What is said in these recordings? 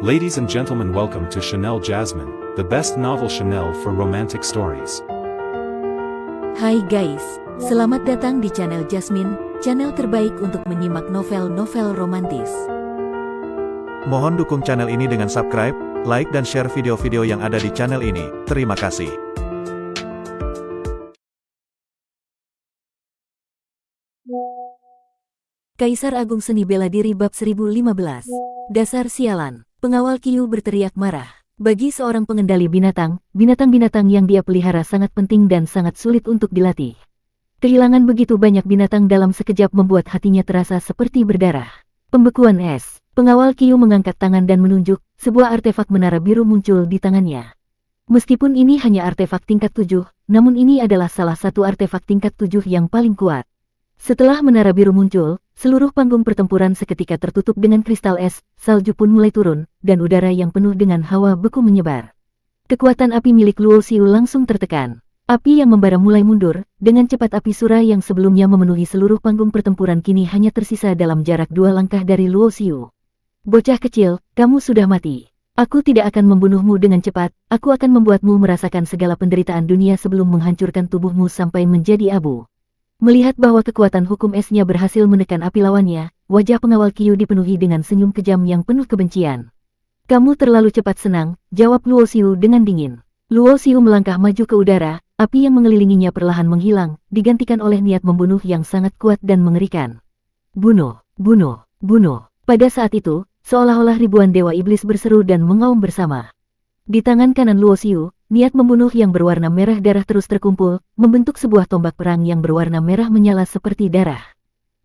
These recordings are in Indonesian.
Ladies and gentlemen, welcome to Chanel Jasmine, the best novel Chanel for romantic stories. Hai guys, selamat datang di channel Jasmine, channel terbaik untuk menyimak novel-novel romantis. Mohon dukung channel ini dengan subscribe, like dan share video-video yang ada di channel ini. Terima kasih. Kaisar Agung Seni Bela Diri Bab 1015. Dasar sialan. Pengawal Qiu berteriak marah. Bagi seorang pengendali binatang, binatang-binatang yang dia pelihara sangat penting dan sangat sulit untuk dilatih. Kehilangan begitu banyak binatang dalam sekejap membuat hatinya terasa seperti berdarah. Pembekuan es. Pengawal Qiu mengangkat tangan dan menunjuk, sebuah artefak menara biru muncul di tangannya. Meskipun ini hanya artefak tingkat 7, namun ini adalah salah satu artefak tingkat 7 yang paling kuat. Setelah menara biru muncul, seluruh panggung pertempuran seketika tertutup dengan kristal es, salju pun mulai turun, dan udara yang penuh dengan hawa beku menyebar. Kekuatan api milik Luo Xiu langsung tertekan. Api yang membara mulai mundur, dengan cepat api sura yang sebelumnya memenuhi seluruh panggung pertempuran kini hanya tersisa dalam jarak 2 langkah dari Luo Xiu. Bocah kecil, kamu sudah mati. Aku tidak akan membunuhmu dengan cepat, aku akan membuatmu merasakan segala penderitaan dunia sebelum menghancurkan tubuhmu sampai menjadi abu. Melihat bahwa kekuatan hukum esnya berhasil menekan api lawannya, wajah pengawal Qiu dipenuhi dengan senyum kejam yang penuh kebencian. Kamu terlalu cepat senang, jawab Luo Xiu dengan dingin. Luo Xiu melangkah maju ke udara, api yang mengelilinginya perlahan menghilang, digantikan oleh niat membunuh yang sangat kuat dan mengerikan. Bunuh, bunuh, bunuh. Pada saat itu, seolah-olah ribuan dewa iblis berseru dan mengaum bersama. Di tangan kanan Luo Xiu, niat membunuh yang berwarna merah darah terus terkumpul, membentuk sebuah tombak perang yang berwarna merah menyala seperti darah.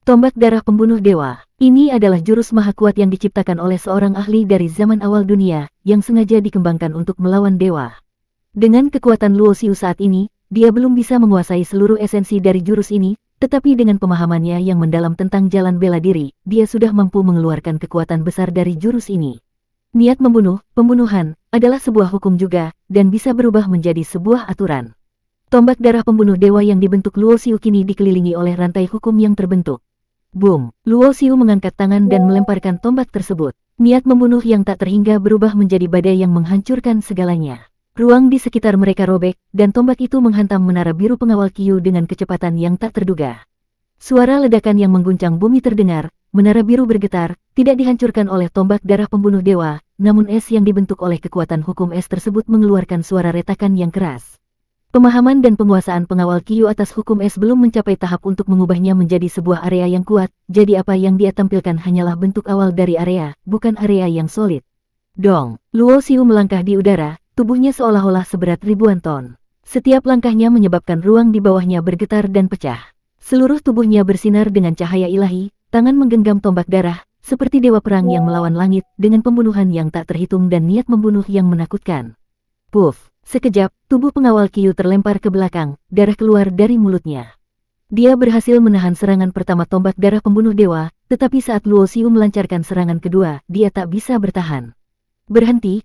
Tombak darah pembunuh dewa. Ini adalah jurus maha kuat yang diciptakan oleh seorang ahli dari zaman awal dunia, yang sengaja dikembangkan untuk melawan dewa. Dengan kekuatan Luo Xiu saat ini, dia belum bisa menguasai seluruh esensi dari jurus ini, tetapi dengan pemahamannya yang mendalam tentang jalan bela diri, dia sudah mampu mengeluarkan kekuatan besar dari jurus ini. Niat membunuh, pembunuhan, adalah sebuah hukum juga, dan bisa berubah menjadi sebuah aturan. Tombak darah pembunuh dewa yang dibentuk Luo Xiu kini dikelilingi oleh rantai hukum yang terbentuk. Boom! Luo Xiu mengangkat tangan dan melemparkan tombak tersebut. Niat membunuh yang tak terhingga berubah menjadi badai yang menghancurkan segalanya. Ruang di sekitar mereka robek, dan tombak itu menghantam menara biru pengawal Qiu dengan kecepatan yang tak terduga. Suara ledakan yang mengguncang bumi terdengar, menara biru bergetar, tidak dihancurkan oleh tombak darah pembunuh dewa, namun es yang dibentuk oleh kekuatan hukum es tersebut mengeluarkan suara retakan yang keras. Pemahaman dan penguasaan pengawal Qiu atas hukum es belum mencapai tahap untuk mengubahnya menjadi sebuah area yang kuat, jadi apa yang dia tampilkan hanyalah bentuk awal dari area, bukan area yang solid. Dong! Luo Xiu melangkah di udara, tubuhnya seolah-olah seberat ribuan ton. Setiap langkahnya menyebabkan ruang di bawahnya bergetar dan pecah. Seluruh tubuhnya bersinar dengan cahaya ilahi, tangan menggenggam tombak darah, seperti dewa perang yang melawan langit, dengan pembunuhan yang tak terhitung dan niat membunuh yang menakutkan. Puff! Sekejap, tubuh pengawal Qiu terlempar ke belakang, darah keluar dari mulutnya. Dia berhasil menahan serangan pertama tombak darah pembunuh dewa, tetapi saat Luo Xiu melancarkan serangan kedua, dia tak bisa bertahan. Berhenti,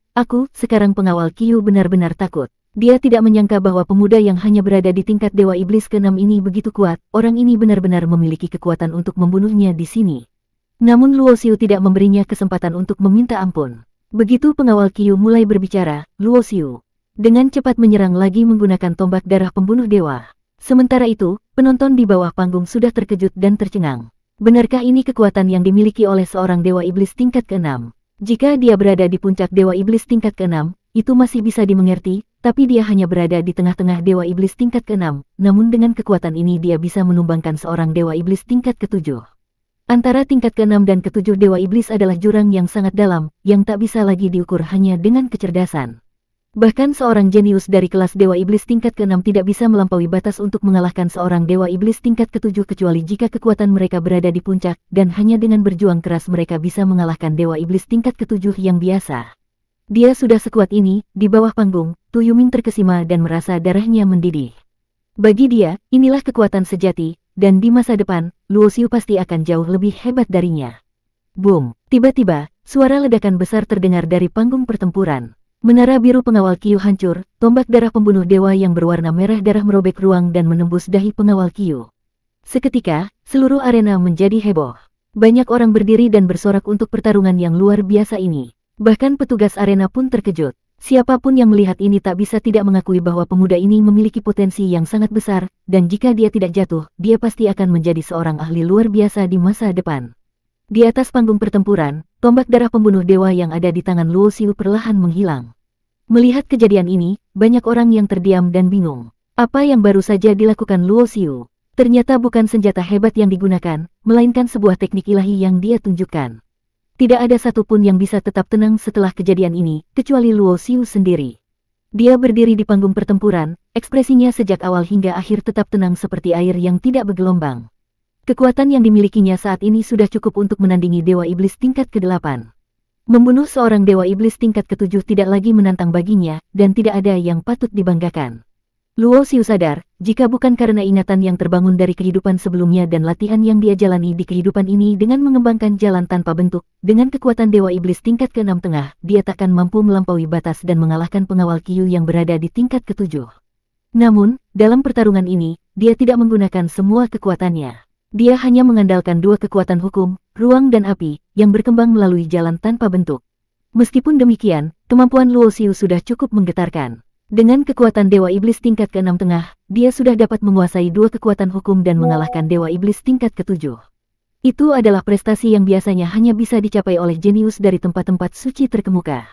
sekarang pengawal Qiu benar-benar takut. Dia tidak menyangka bahwa pemuda yang hanya berada di tingkat dewa iblis ke-6 ini begitu kuat, orang ini benar-benar memiliki kekuatan untuk membunuhnya di sini. Namun Luo Xiu tidak memberinya kesempatan untuk meminta ampun. Begitu pengawal Qiu mulai berbicara, Luo Xiu dengan cepat menyerang lagi menggunakan tombak darah pembunuh dewa. Sementara itu, penonton di bawah panggung sudah terkejut dan tercengang. Benarkah ini kekuatan yang dimiliki oleh seorang dewa iblis tingkat ke-6? Jika dia berada di puncak dewa iblis tingkat ke-6, itu masih bisa dimengerti, tapi dia hanya berada di tengah-tengah dewa iblis tingkat ke-6, namun dengan kekuatan ini dia bisa menumbangkan seorang dewa iblis tingkat ke-7. Antara tingkat ke-6 dan ke-7 dewa iblis adalah jurang yang sangat dalam, yang tak bisa lagi diukur hanya dengan kecerdasan. Bahkan seorang jenius dari kelas dewa iblis tingkat ke-6 tidak bisa melampaui batas untuk mengalahkan seorang dewa iblis tingkat ke-7 kecuali jika kekuatan mereka berada di puncak, dan hanya dengan berjuang keras mereka bisa mengalahkan dewa iblis tingkat ke-7 yang biasa. Dia sudah sekuat ini, di bawah panggung, Tu Yuming terkesima dan merasa darahnya mendidih. Bagi dia, inilah kekuatan sejati, dan di masa depan, Luo Xiu pasti akan jauh lebih hebat darinya. Boom! Tiba-tiba, suara ledakan besar terdengar dari panggung pertempuran. Menara biru pengawal Qiu hancur, tombak darah pembunuh dewa yang berwarna merah darah merobek ruang dan menembus dahi pengawal Qiu. Seketika, seluruh arena menjadi heboh. Banyak orang berdiri dan bersorak untuk pertarungan yang luar biasa ini. Bahkan petugas arena pun terkejut. Siapapun yang melihat ini tak bisa tidak mengakui bahwa pemuda ini memiliki potensi yang sangat besar, dan jika dia tidak jatuh, dia pasti akan menjadi seorang ahli luar biasa di masa depan. Di atas panggung pertempuran, tombak darah pembunuh dewa yang ada di tangan Luo Xiu perlahan menghilang. Melihat kejadian ini, banyak orang yang terdiam dan bingung. Apa yang baru saja dilakukan Luo Xiu? Ternyata bukan senjata hebat yang digunakan, melainkan sebuah teknik ilahi yang dia tunjukkan. Tidak ada satupun yang bisa tetap tenang setelah kejadian ini, kecuali Luo Xiu sendiri. Dia berdiri di panggung pertempuran, ekspresinya sejak awal hingga akhir tetap tenang seperti air yang tidak bergelombang. Kekuatan yang dimilikinya saat ini sudah cukup untuk menandingi Dewa Iblis tingkat ke-8. Membunuh seorang Dewa Iblis tingkat ke-7 tidak lagi menantang baginya, dan tidak ada yang patut dibanggakan. Luo Xiu sadar, jika bukan karena ingatan yang terbangun dari kehidupan sebelumnya dan latihan yang dia jalani di kehidupan ini dengan mengembangkan jalan tanpa bentuk, dengan kekuatan Dewa Iblis tingkat ke-6 tengah, dia takkan mampu melampaui batas dan mengalahkan pengawal Qiu yang berada di tingkat ke-7. Namun, dalam pertarungan ini, dia tidak menggunakan semua kekuatannya. Dia hanya mengandalkan dua kekuatan hukum, ruang dan api, yang berkembang melalui jalan tanpa bentuk. Meskipun demikian, kemampuan Luo Xiu sudah cukup menggetarkan. Dengan kekuatan Dewa Iblis tingkat ke-6 tengah, dia sudah dapat menguasai dua kekuatan hukum dan mengalahkan Dewa Iblis tingkat ke-7. Itu adalah prestasi yang biasanya hanya bisa dicapai oleh jenius dari tempat-tempat suci terkemuka.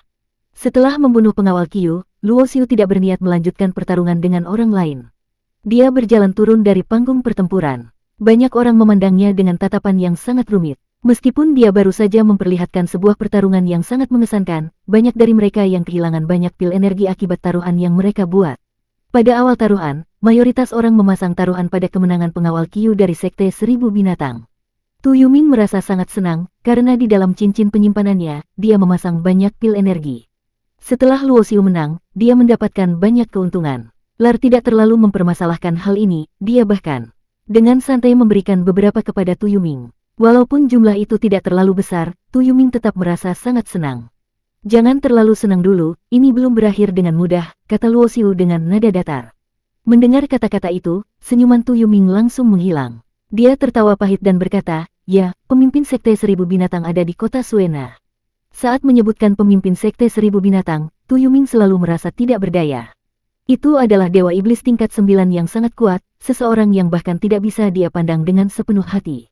Setelah membunuh pengawal Qiu, Luo Xiu tidak berniat melanjutkan pertarungan dengan orang lain. Dia berjalan turun dari panggung pertempuran. Banyak orang memandangnya dengan tatapan yang sangat rumit. Meskipun dia baru saja memperlihatkan sebuah pertarungan yang sangat mengesankan, banyak dari mereka yang kehilangan banyak pil energi akibat taruhan yang mereka buat. Pada awal taruhan, mayoritas orang memasang taruhan pada kemenangan pengawal Qiu dari Sekte Seribu Binatang. Tu Yuming merasa sangat senang, karena di dalam cincin penyimpanannya, dia memasang banyak pil energi. Setelah Luo Xiu menang, dia mendapatkan banyak keuntungan. Lar tidak terlalu mempermasalahkan hal ini, dia bahkan dengan santai memberikan beberapa kepada Tu Yuming. Walaupun jumlah itu tidak terlalu besar, Tu Yuming tetap merasa sangat senang. Jangan terlalu senang dulu, ini belum berakhir dengan mudah, kata Luo Xiu dengan nada datar. Mendengar kata-kata itu, senyuman Tu Yuming langsung menghilang. Dia tertawa pahit dan berkata, ya, pemimpin Sekte Seribu Binatang ada di kota Suena. Saat menyebutkan pemimpin Sekte Seribu Binatang, Tu Yuming selalu merasa tidak berdaya. Itu adalah Dewa Iblis tingkat 9 yang sangat kuat, seseorang yang bahkan tidak bisa dia pandang dengan sepenuh hati.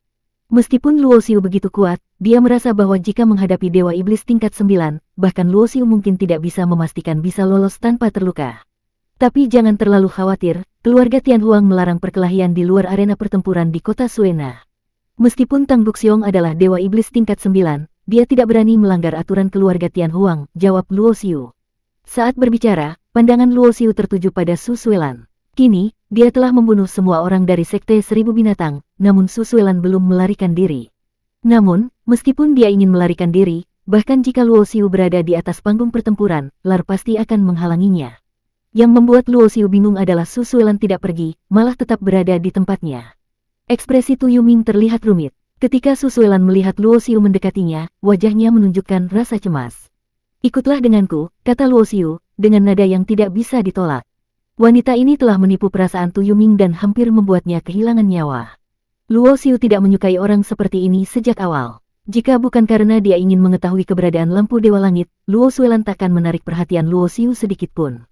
Meskipun Luo Xiu begitu kuat, dia merasa bahwa jika menghadapi Dewa Iblis tingkat 9, bahkan Luo Xiu mungkin tidak bisa memastikan bisa lolos tanpa terluka. Tapi jangan terlalu khawatir, keluarga Tianhuang melarang perkelahian di luar arena pertempuran di kota Suena. Meskipun Tang Buxiong adalah Dewa Iblis tingkat 9, dia tidak berani melanggar aturan keluarga Tianhuang, jawab Luo Xiu. Saat berbicara, pandangan Luo Xiu tertuju pada Su Suelan. Kini, dia telah membunuh semua orang dari Sekte Seribu Binatang, namun Su Suelan belum melarikan diri. Namun, meskipun dia ingin melarikan diri, bahkan jika Luo Xiu berada di atas panggung pertempuran, Lar pasti akan menghalanginya. Yang membuat Luo Xiu bingung adalah Su Suelan tidak pergi, malah tetap berada di tempatnya. Ekspresi Tu Yuming terlihat rumit. Ketika Su Suelan melihat Luo Xiu mendekatinya, wajahnya menunjukkan rasa cemas. Ikutlah denganku, kata Luo Xiu, dengan nada yang tidak bisa ditolak. Wanita ini telah menipu perasaan Tu Yuming dan hampir membuatnya kehilangan nyawa. Luo Xiu tidak menyukai orang seperti ini sejak awal. Jika bukan karena dia ingin mengetahui keberadaan lampu Dewa Langit, Luo Suelan takkan menarik perhatian Luo Xiu sedikit pun.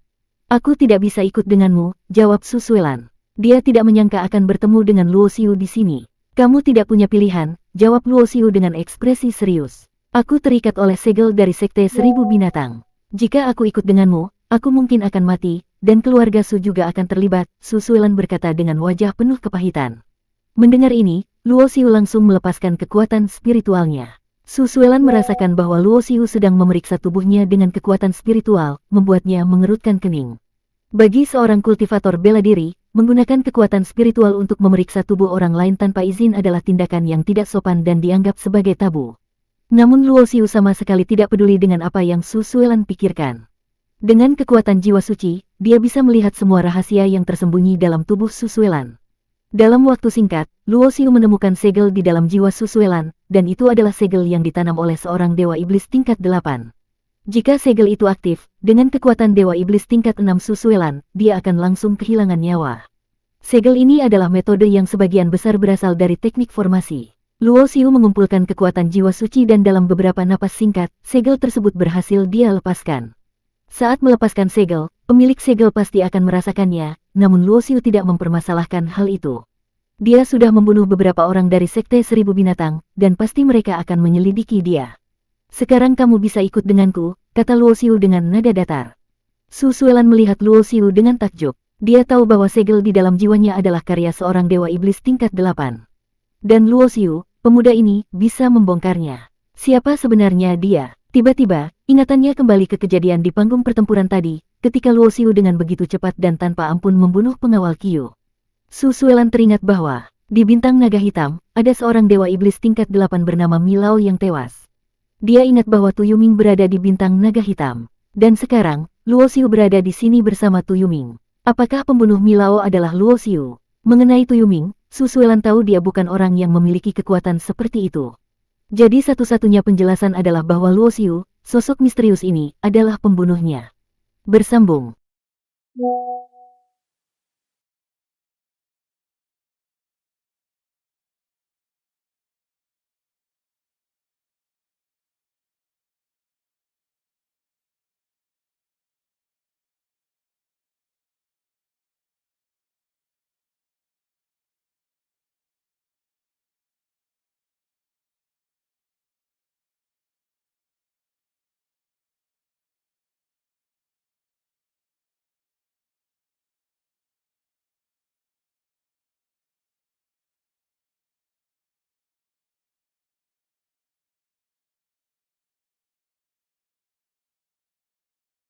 Aku tidak bisa ikut denganmu, jawab Su Suelan. Dia tidak menyangka akan bertemu dengan Luo Xiu di sini. Kamu tidak punya pilihan, jawab Luo Xiu dengan ekspresi serius. Aku terikat oleh segel dari Sekte Seribu Binatang. Jika aku ikut denganmu, aku mungkin akan mati, dan keluarga Su juga akan terlibat, Su Suelan berkata dengan wajah penuh kepahitan. Mendengar ini, Luo Xiu langsung melepaskan kekuatan spiritualnya. Su Suelan merasakan bahwa Luo Xiu sedang memeriksa tubuhnya dengan kekuatan spiritual, membuatnya mengerutkan kening. Bagi seorang kultivator bela diri, menggunakan kekuatan spiritual untuk memeriksa tubuh orang lain tanpa izin adalah tindakan yang tidak sopan dan dianggap sebagai tabu. Namun Luo Xiu sama sekali tidak peduli dengan apa yang Su Suelan pikirkan. Dengan kekuatan jiwa suci, dia bisa melihat semua rahasia yang tersembunyi dalam tubuh Su Suelan. Dalam waktu singkat, Luo Xiu menemukan segel di dalam jiwa Su Suelan, dan itu adalah segel yang ditanam oleh seorang Dewa Iblis tingkat 8. Jika segel itu aktif, dengan kekuatan Dewa Iblis tingkat 6 Su Suelan, dia akan langsung kehilangan nyawa. Segel ini adalah metode yang sebagian besar berasal dari teknik formasi. Luo Xiu mengumpulkan kekuatan jiwa suci dan dalam beberapa napas singkat, segel tersebut berhasil dia lepaskan. Saat melepaskan segel, pemilik segel pasti akan merasakannya, namun Luo Xiu tidak mempermasalahkan hal itu. Dia sudah membunuh beberapa orang dari Sekte Seribu Binatang, dan pasti mereka akan menyelidiki dia. Sekarang kamu bisa ikut denganku, kata Luo Xiu dengan nada datar. Su Suelan melihat Luo Xiu dengan takjub. Dia tahu bahwa segel di dalam jiwanya adalah karya seorang dewa iblis tingkat 8. Dan Luo Xiu, pemuda ini, bisa membongkarnya. Siapa sebenarnya dia? Tiba-tiba, ingatannya kembali ke kejadian di panggung pertempuran tadi, ketika Luo Xiu dengan begitu cepat dan tanpa ampun membunuh pengawal Qiu. Su Suelan teringat bahwa, di bintang naga hitam, ada seorang dewa iblis tingkat 8 bernama Milao yang tewas. Dia ingat bahwa Tu Yuming berada di bintang naga hitam. Dan sekarang, Luo Xiu berada di sini bersama Tu Yuming. Apakah pembunuh Milao adalah Luo Xiu? Mengenai Tu Yuming, Su Suelan tahu dia bukan orang yang memiliki kekuatan seperti itu. Jadi satu-satunya penjelasan adalah bahwa Luo Xiu, sosok misterius ini, adalah pembunuhnya. Bersambung.